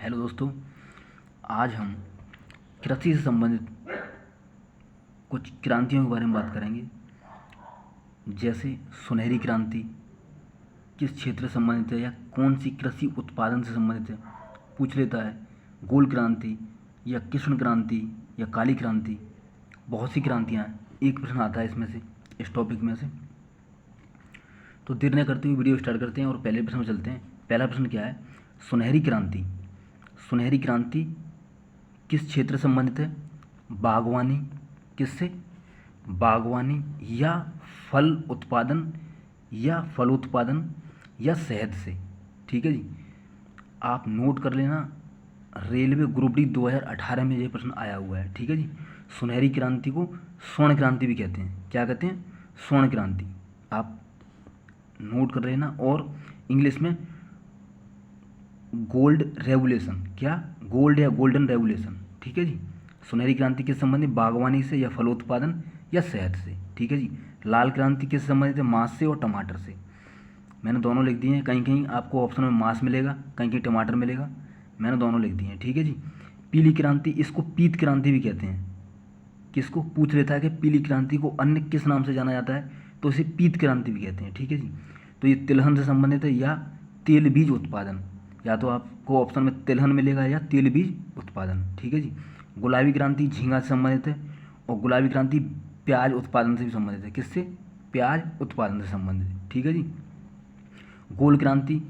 Hello दोस्तों, आज हम कृषि से संबंधित कुछ क्रांतियों के बारे में बात करेंगे। जैसे सुनहरी क्रांति किस क्षेत्र से संबंधित है या कौन सी कृषि उत्पादन से संबंधित है, पूछ लेता है। गोल क्रांति या कृष्ण क्रांति या काली क्रांति, बहुत सी क्रांतियाँ हैं। एक प्रश्न आता है इसमें से, इस टॉपिक में से। तो देर न करते हुए वीडियो स्टार्ट करते हैं और पहले प्रश्न में चलते हैं। पहला प्रश्न क्या है? सुनहरी क्रांति। सुनहरी क्रांति किस क्षेत्र से संबंधित है? बागवानी। किससे? बागवानी या फल उत्पादन या फलोत्पादन या शहद से। ठीक है जी, आप नोट कर लेना। रेलवे ग्रुप डी 2018 में ये प्रश्न आया हुआ है। ठीक है जी, सुनहरी क्रांति को स्वर्ण क्रांति भी कहते हैं। क्या कहते हैं? स्वर्ण क्रांति। आप नोट कर लेना। और इंग्लिश में गोल्ड रेवोल्यूशन। क्या? गोल्ड या गोल्डन रेवोल्यूशन। ठीक है जी, सुनहरी क्रांति किस संबंधित? बागवानी से या फलोत्पादन या शहद से। ठीक है जी। लाल क्रांति किस संबंधित है? मांस से और टमाटर से। मैंने दोनों लिख दिए हैं। कहीं कहीं आपको ऑप्शन में मांस मिलेगा, कहीं कहीं टमाटर मिलेगा। मैंने दोनों लिख दिए हैं। ठीक है जी। पीली क्रांति, इसको पीत क्रांति भी कहते हैं। किसको? पूछ लेता है कि पीली क्रांति को अन्य किस नाम से जाना जाता है, तो इसे पीत क्रांति भी कहते हैं। ठीक है जी। तो ये तिलहन से संबंधित है या तेल बीज उत्पादन। या तो आपको ऑप्शन में तिलहन मिलेगा या तेल बीज उत्पादन। ठीक है जी। गुलाबी क्रांति झींगा से संबंधित है और गुलाबी क्रांति प्याज उत्पादन से भी संबंधित है। किससे? प्याज उत्पादन से संबंधित है। ठीक है जी। गोल क्रांति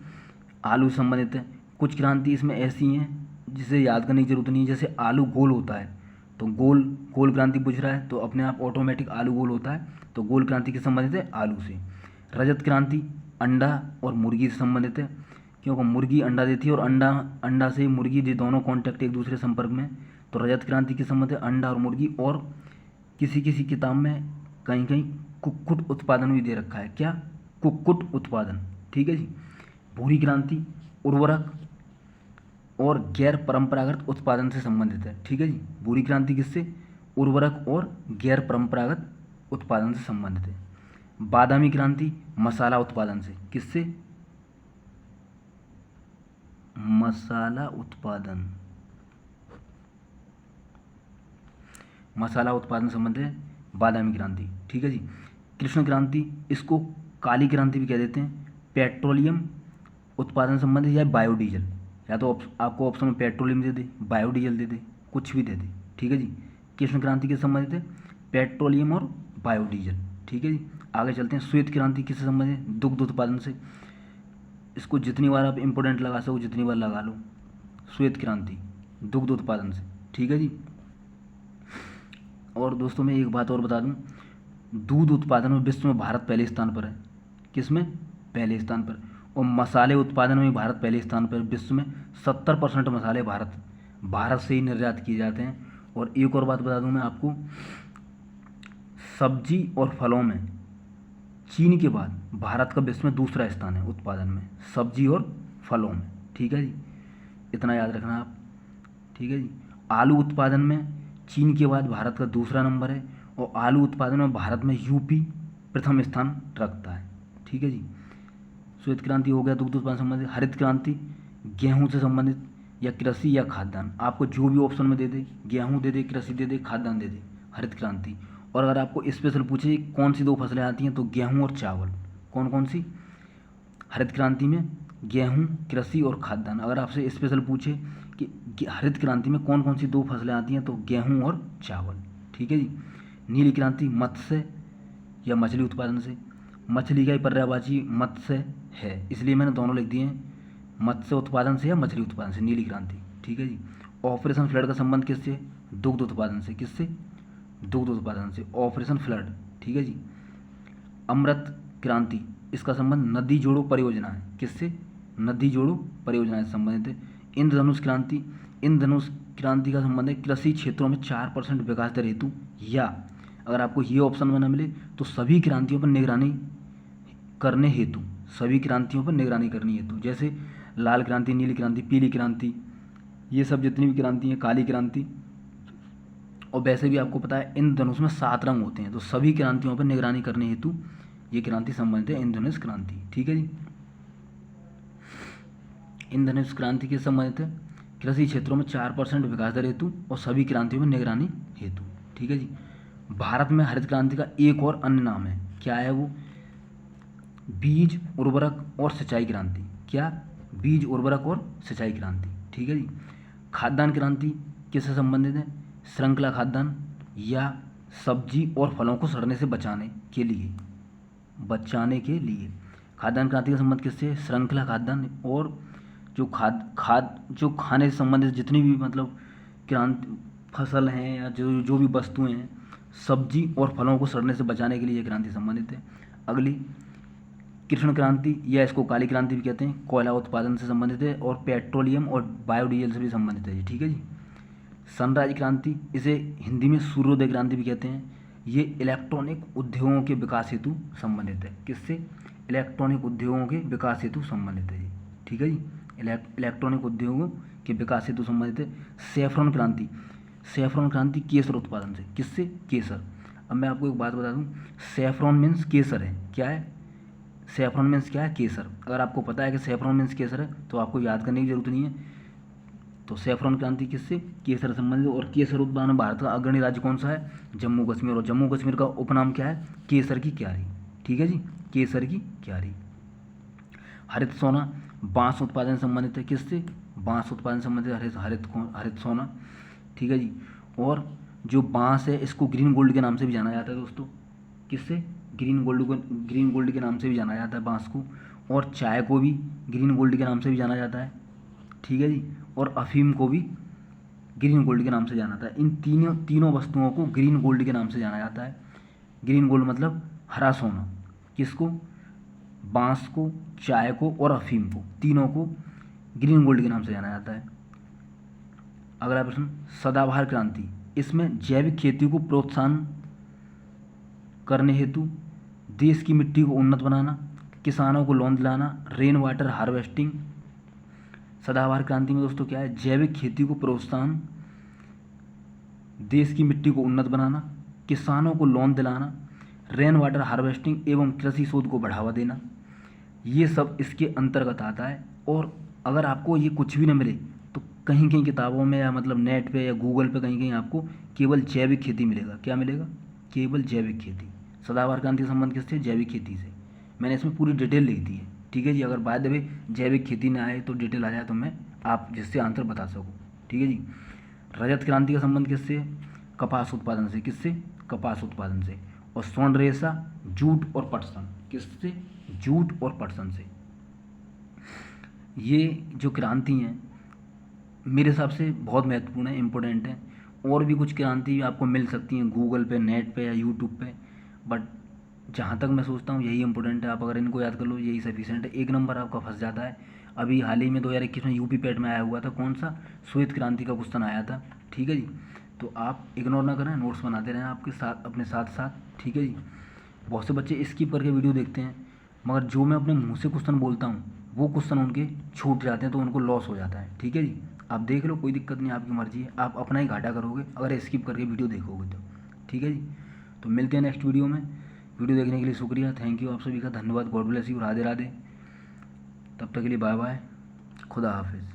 आलू से संबंधित है। कुछ क्रांति इसमें ऐसी हैं जिसे याद करने की जरूरत नहीं है। जैसे आलू गोल होता है तो गोल क्रांति पूछ रहा है तो अपने आप ऑटोमेटिक आलू गोल होता है, तो गोल क्रांति के संबंधित है आलू से। रजत क्रांति अंडा और मुर्गी से संबंधित है, क्योंकि मुर्गी अंडा देती है और अंडा से मुर्गी, ये दोनों कॉन्टैक्ट एक दूसरे संपर्क में। तो रजत क्रांति के संबंध है अंडा और मुर्गी। और किसी किसी किताब में कहीं कहीं कुक्कुट उत्पादन भी दे रखा है। क्या? कुक्कुट उत्पादन। ठीक है जी। भूरी क्रांति उर्वरक और गैर परंपरागत उत्पादन से संबंधित है। ठीक है जी। भूरी क्रांति किससे? उर्वरक और गैर परंपरागत उत्पादन से संबंधित है। बादामी क्रांति मसाला उत्पादन से। किससे? मसाला उत्पादन। मसाला उत्पादन संबंधित है बादामी क्रांति। ठीक है जी। कृष्ण क्रांति, इसको काली क्रांति भी कह देते हैं। पेट्रोलियम उत्पादन संबंधित या बायोडीजल। या तो आपको ऑप्शन में पेट्रोलियम दे दे, बायोडीजल दे दे, कुछ भी दे दे। ठीक है जी। कृष्ण क्रांति के संबंधित है पेट्रोलियम और बायोडीजल। ठीक है जी। आगे चलते हैं। श्वेत क्रांति किससे संबंधित है? दुग्ध उत्पादन से। इसको जितनी बार आप इंपोर्टेंट लगा सको जितनी बार लगा लो। श्वेत क्रांति दुग्ध उत्पादन से। ठीक है जी। और दोस्तों मैं एक बात और बता दूं, दूध उत्पादन में विश्व में भारत पहले स्थान पर है। किस में? पहले स्थान पर। और मसाले उत्पादन में भारत पहले स्थान पर। विश्व में 70% मसाले भारत से ही निर्यात किए जाते हैं। और एक और बात बता दूं मैं आपको, सब्जी और फलों में चीन के बाद भारत का विश्व में दूसरा स्थान है उत्पादन में, सब्जी और फलों में। ठीक है जी, इतना याद रखना आप। ठीक है जी। आलू उत्पादन में चीन के बाद भारत का दूसरा नंबर है और आलू उत्पादन में भारत में यूपी प्रथम स्थान रखता है। ठीक है जी। श्वेत क्रांति हो गया दुग्ध उत्पादन संबंधित। हरित क्रांति गेहूं से संबंधित या कृषि या खाद्यान्न। आपको जो भी ऑप्शन में दे दे, गेहूं दे दे, कृषि दे दे, खाद्यान्न दे दे, हरित क्रांति। और अगर आपको स्पेशल पूछे कौन सी दो फसलें आती हैं, तो गेहूं और चावल। कौन कौन सी? हरित क्रांति में गेहूं, कृषि और खाद्यान्न। अगर आपसे स्पेशल पूछे कि हरित क्रांति में कौन कौन सी दो फसलें आती हैं, तो गेहूं और चावल। ठीक है जी। नीली क्रांति मत्स्य या मछली उत्पादन से। मछली का ही पर्यायवाची मत्स्य है, इसलिए मैंने दोनों लिख दिए हैं, मत्स्य उत्पादन से या मछली उत्पादन से, नीली क्रांति। ठीक है जी। ऑपरेशन फ्लड का संबंध किससे? दुग्ध उत्पादन से। किससे? दुग्ध उत्पादन से, ऑपरेशन फ्लड। ठीक है जी। अमृत क्रांति, इसका संबंध नदी जोड़ो परियोजना है। किससे? नदी जोड़ो परियोजना से संबंधित है। इंद्रधनुष क्रांति, इंद्रधनुष क्रांति का संबंध है कृषि क्षेत्रों में 4% विकास दर हेतु, या अगर आपको ये ऑप्शन में न मिले तो सभी क्रांतियों पर निगरानी करने हेतु, सभी क्रांतियों पर निगरानी करनी हेतु। जैसे लाल क्रांति, नीली क्रांति, पीली क्रांति, ये सब जितनी भी क्रांति हैं, काली क्रांति। और वैसे भी आपको पता है इंद्रधनुष में 7 रंग होते हैं, तो सभी क्रांतियों पर निगरानी करने हेतु ये क्रांति संबंधित है, इंद्रधनुष क्रांति। ठीक है जी। इंद्रधनुष क्रांति के संबंधित है कृषि क्षेत्रों में 4% विकास दर हेतु और सभी क्रांतियों में निगरानी हेतु। ठीक है जी। भारत में हरित क्रांति का एक और अन्य नाम है, क्या है वो? बीज उर्वरक और सिंचाई क्रांति। क्या? बीज उर्वरक और सिंचाई क्रांति। ठीक है जी। खाद्यान्न क्रांति किससे संबंधित है? श्रृंखला खाद्यान्न या सब्जी और फलों को सड़ने से बचाने के लिए खाद्यान्न क्रांति का संबंध किससे है? श्रृंखला खाद्यान्न और जो खाने से संबंधित जितनी भी मतलब क्रांति फसल हैं या जो भी वस्तुएं हैं, सब्जी और फलों को सड़ने से बचाने के लिए ये क्रांति संबंधित है। अगली कृष्ण क्रांति या इसको काली क्रांति भी कहते हैं, कोयला उत्पादन से संबंधित है और पेट्रोलियम और बायोडीजल से भी संबंधित है। ठीक है जी। सनराइज क्रांति, इसे हिंदी में सूर्योदय क्रांति भी कहते हैं, ये इलेक्ट्रॉनिक उद्योगों के विकास हेतु संबंधित है। किससे? इलेक्ट्रॉनिक उद्योगों के विकास हेतु संबंधित है। ठीक है जी। इलेक्ट्रॉनिक उद्योगों के विकास हेतु संबंधित है। सैफरॉन क्रांति केसर उत्पादन से। किससे? केसर। अब मैं आपको एक बात बता दूं, सैफरॉन मीन्स केसर है। क्या है? सैफरॉन मीन्स क्या है? केसर। अगर आपको पता है कि सैफरॉन मीन्स केसर है तो आपको याद करने की जरूरत नहीं है। तो सैफरॉन क्रांति किससे? केसर संबंधित। और केसर उत्पादन में भारत का अग्रणी राज्य कौन सा है? जम्मू कश्मीर। और जम्मू कश्मीर का उपनाम क्या है? केसर की क्यारी। ठीक है जी, केसर की क्यारी। हरित सोना बांस उत्पादन संबंधित है। किससे? बांस उत्पादन संबंधित हरित सोना। ठीक है जी। और जो बांस है इसको ग्रीन गोल्ड के नाम से भी जाना जाता है दोस्तों। किससे? ग्रीन गोल्ड के नाम से भी जाना जाता है बांस को। और चाय को भी ग्रीन गोल्ड के नाम से भी जाना जाता है। ठीक है जी। और अफीम को भी ग्रीन गोल्ड के नाम से जाना जाता है। इन तीनों वस्तुओं को ग्रीन गोल्ड के नाम से जाना जाता है। ग्रीन गोल्ड मतलब हरा सोना। किसको? बांस को, चाय को और अफीम को, तीनों को ग्रीन गोल्ड के नाम से जाना जाता है। अगला प्रश्न, सदाबहार क्रांति, इसमें जैविक खेती को प्रोत्साहन करने हेतु देश की मिट्टी को उन्नत बनाना, किसानों को लोन दिलाना, रेन वाटर हार्वेस्टिंग। सदाबहार क्रांति में दोस्तों क्या है? जैविक खेती को प्रोत्साहन, देश की मिट्टी को उन्नत बनाना, किसानों को लोन दिलाना, रेन वाटर हार्वेस्टिंग एवं कृषि शोध को बढ़ावा देना, ये सब इसके अंतर्गत आता है। और अगर आपको ये कुछ भी न मिले तो कहीं कहीं किताबों में या मतलब नेट पे या गूगल पे कहीं कहीं आपको केवल जैविक खेती मिलेगा। क्या मिलेगा? केवल जैविक खेती। सदाबहार क्रांति का संबंध किससे? जैविक खेती से। मैंने इसमें पूरी डिटेल लिख दी है। ठीक है जी। अगर बाय द वे जैविक खेती ना आए तो डिटेल आ जाए तो मैं आप जिससे आंसर बता सकूँ। ठीक है जी। रजत क्रांति का संबंध किससे? कपास उत्पादन से। किससे? कपास उत्पादन से। और स्वर्ण रेशा, जूट और पटसन। किससे? जूट और पटसन से। ये जो क्रांति हैं मेरे हिसाब से बहुत महत्वपूर्ण है, इम्पोर्टेंट है। और भी कुछ क्रांति आपको मिल सकती हैं गूगल पे, नेट पे या यूट्यूब पे, बट जहाँ तक मैं सोचता हूँ यही इंपॉर्टेंट है। आप अगर इनको याद कर लो यही सफिशिएंट है। एक नंबर आपका फंस जाता है। अभी हाल ही में 2021 में यूपी पैट में आया हुआ था, कौन सा? श्वेत क्रांति का क्वेश्चन आया था। ठीक है जी। तो आप इग्नोर ना करें, नोट्स बनाते रहें आपके साथ अपने साथ साथ। ठीक है जी। बहुत से बच्चे स्किप करके वीडियो देखते हैं, मगर जो मैं अपने मुँह से क्वेश्चन बोलता हूँ वो क्वेश्चन उनके छूट जाते हैं तो उनको लॉस हो जाता है। ठीक है जी। आप देख लो, कोई दिक्कत नहीं, आपकी मर्जी है। आप अपना ही घाटा करोगे अगर स्किप करके वीडियो देखोगे तो। ठीक है जी। तो मिलते हैं नेक्स्ट वीडियो में। वीडियो देखने के लिए शुक्रिया, थैंक यू, आप सभी का धन्यवाद। God bless you, Radhe Radhe. तब तक के लिए बाय बाय, खुदा हाफिज़।